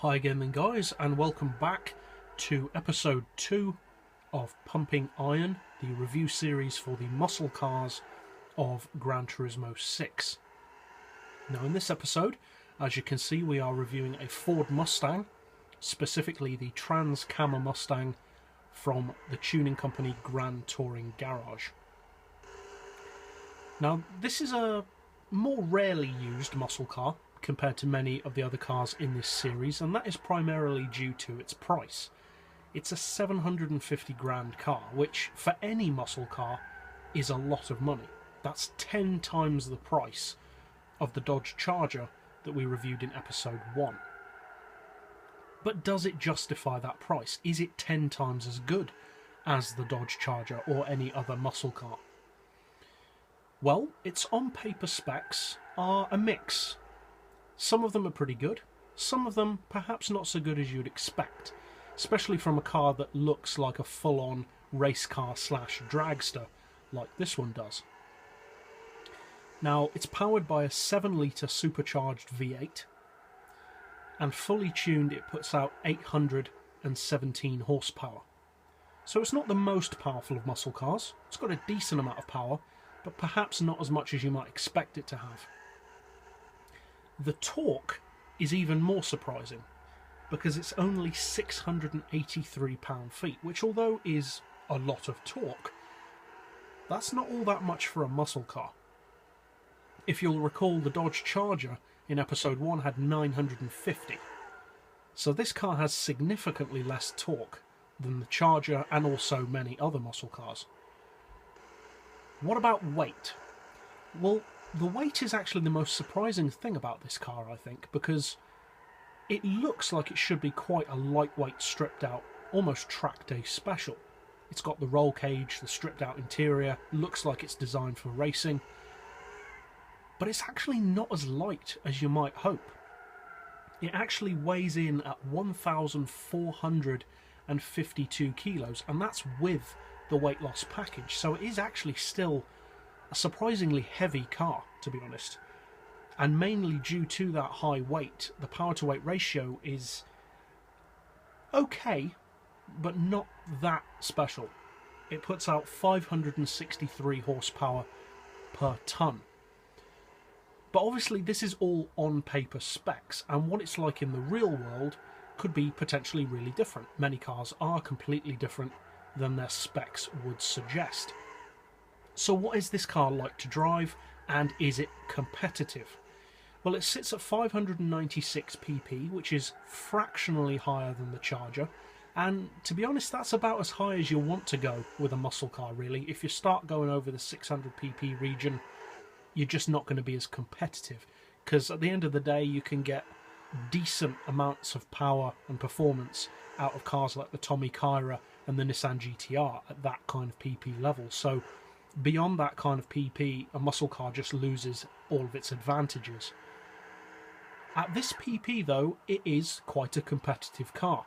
Hi again then guys, and welcome back to episode 2 of Pumping Iron, the review series for the muscle cars of Gran Turismo 6. Now in this episode, as you can see, we are reviewing a Ford Mustang, specifically the Trans-Cammer Mustang from the tuning company Gran Touring Garage. Now this is a more rarely used muscle car compared to many of the other cars in this series, and that is primarily due to its price. It's a 750 grand car, which for any muscle car is a lot of money. That's 10 times the price of the Dodge Charger that we reviewed in episode 1. But does it justify that price? Is it 10 times as good as the Dodge Charger or any other muscle car? Well, its on-paper specs are a mix. Some of them are pretty good, some of them perhaps not so good as you'd expect, especially from a car that looks like a full-on race car slash dragster like this one does. Now, it's powered by a 7-litre supercharged V8, and fully tuned it puts out 817 horsepower. So it's not the most powerful of muscle cars. It's got a decent amount of power, but perhaps not as much as you might expect it to have. The torque is even more surprising, because it's only 683 pound-feet, which although is a lot of torque, that's not all that much for a muscle car. If you'll recall, the Dodge Charger in episode 1 had 950, so this car has significantly less torque than the Charger and also many other muscle cars. What about weight? Well, the weight is actually the most surprising thing about this car, I think, because it looks like it should be quite a lightweight, stripped out, almost track day special. It's got the roll cage, the stripped out interior, looks like it's designed for racing, but it's actually not as light as you might hope. It actually weighs in at 1,452 kilos, and that's with the weight loss package, so it is actually still a surprisingly heavy car, to be honest. And mainly due to that high weight, the power to weight ratio is okay, but not that special. It puts out 563 horsepower per tonne. But obviously this is all on paper specs, and what it's like in the real world could be potentially really different. Many cars are completely different than their specs would suggest. So what is this car like to drive, and is it competitive? Well, it sits at 596 pp, which is fractionally higher than the Charger, and to be honest, that's about as high as you want to go with a muscle car, really. If you start going over the 600 pp region, you're just not going to be as competitive, because at the end of the day you can get decent amounts of power and performance out of cars like the Tommy Kyra and the Nissan GTR at that kind of pp level. So beyond that kind of PP, a muscle car just loses all of its advantages. At this PP though, it is quite a competitive car,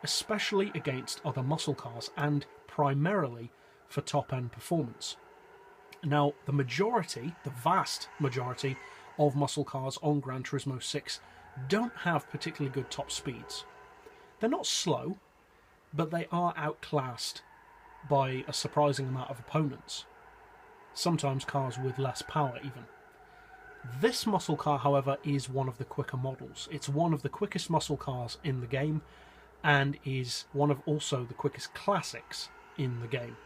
especially against other muscle cars and primarily for top-end performance. Now, the vast majority of muscle cars on Gran Turismo 6 don't have particularly good top speeds. They're not slow, but they are outclassed by a surprising amount of opponents. Sometimes cars with less power even. This muscle car, however, is one of the quicker models. It's one of the quickest muscle cars in the game, and is one of also the quickest classics in the game.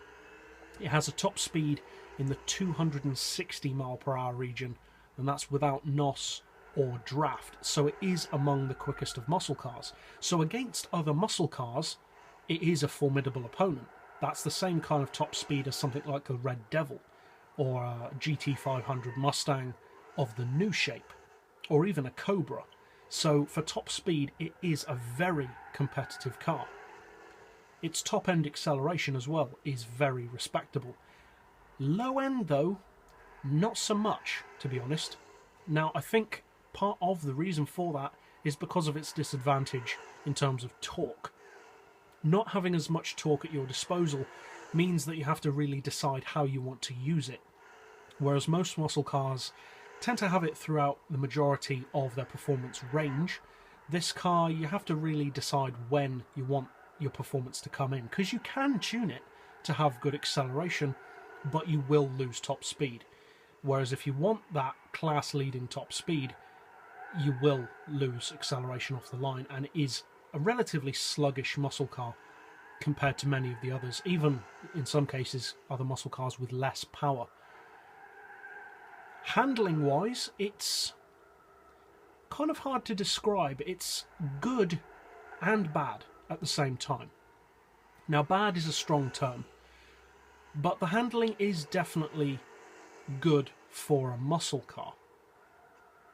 It has a top speed in the 260 mph region, and that's without NOS or draft, so it is among the quickest of muscle cars. So against other muscle cars, it is a formidable opponent. That's the same kind of top speed as something like a Red Devil, or a GT500 Mustang of the new shape, or even a Cobra. So for top speed, it is a very competitive car. Its top-end acceleration as well is very respectable. Low-end though, not so much, to be honest. Now I think part of the reason for that is because of its disadvantage in terms of torque. Not having as much torque at your disposal means that you have to really decide how you want to use it, whereas most muscle cars tend to have it throughout the majority of their performance range, This car, you have to really decide when you want your performance to come in, because you can tune it to have good acceleration, but you will lose top speed. Whereas if you want that class-leading top speed, you will lose acceleration off the line, and it is a relatively sluggish muscle car compared to many of the others, even in some cases other muscle cars with less power. Handling wise, it's kind of hard to describe. It's good and bad at the same time. Now, bad is a strong term, but the handling is definitely good for a muscle car.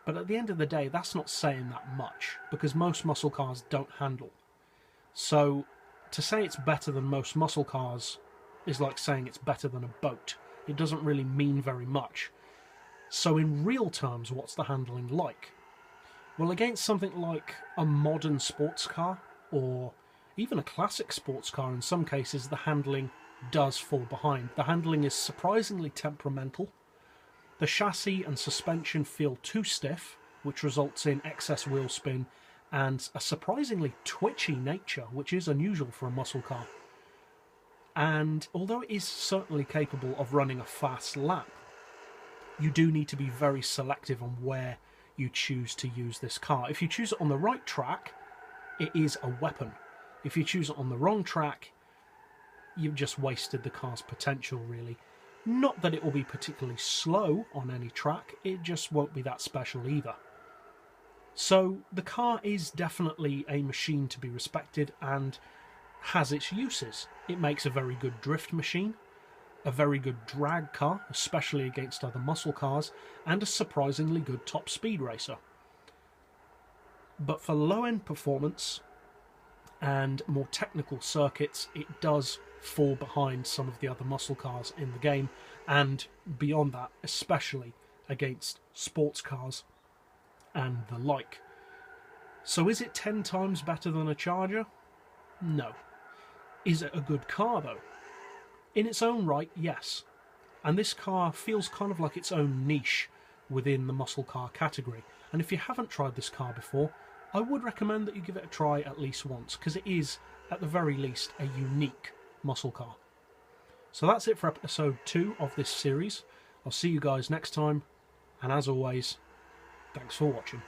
But at the end of the day, that's not saying that much, because most muscle cars don't handle. So to say it's better than most muscle cars is like saying it's better than a boat. It doesn't really mean very much. So in real terms, what's the handling like? Well, against something like a modern sports car, or even a classic sports car, in some cases the handling does fall behind. The handling is surprisingly temperamental. The chassis and suspension feel too stiff, which results in excess wheel spin and a surprisingly twitchy nature, which is unusual for a muscle car. And although it is certainly capable of running a fast lap, you do need to be very selective on where you choose to use this car. If you choose it on the right track, it is a weapon. If you choose it on the wrong track, you've just wasted the car's potential, really. Not that it will be particularly slow on any track, it just won't be that special either. So the car is definitely a machine to be respected and has its uses. It makes a very good drift machine, a very good drag car, especially against other muscle cars, and a surprisingly good top speed racer. But for low-end performance and more technical circuits, it does fall behind some of the other muscle cars in the game, and beyond that, especially against sports cars and the like. So is it 10 times better than a Charger? No. Is it a good car though? In its own right, yes. And this car feels kind of like its own niche within the muscle car category. And if you haven't tried this car before, I would recommend that you give it a try at least once, because it is, at the very least, a unique muscle car. So that's it for episode 2 of this series. I'll see you guys next time, and as always, thanks for watching.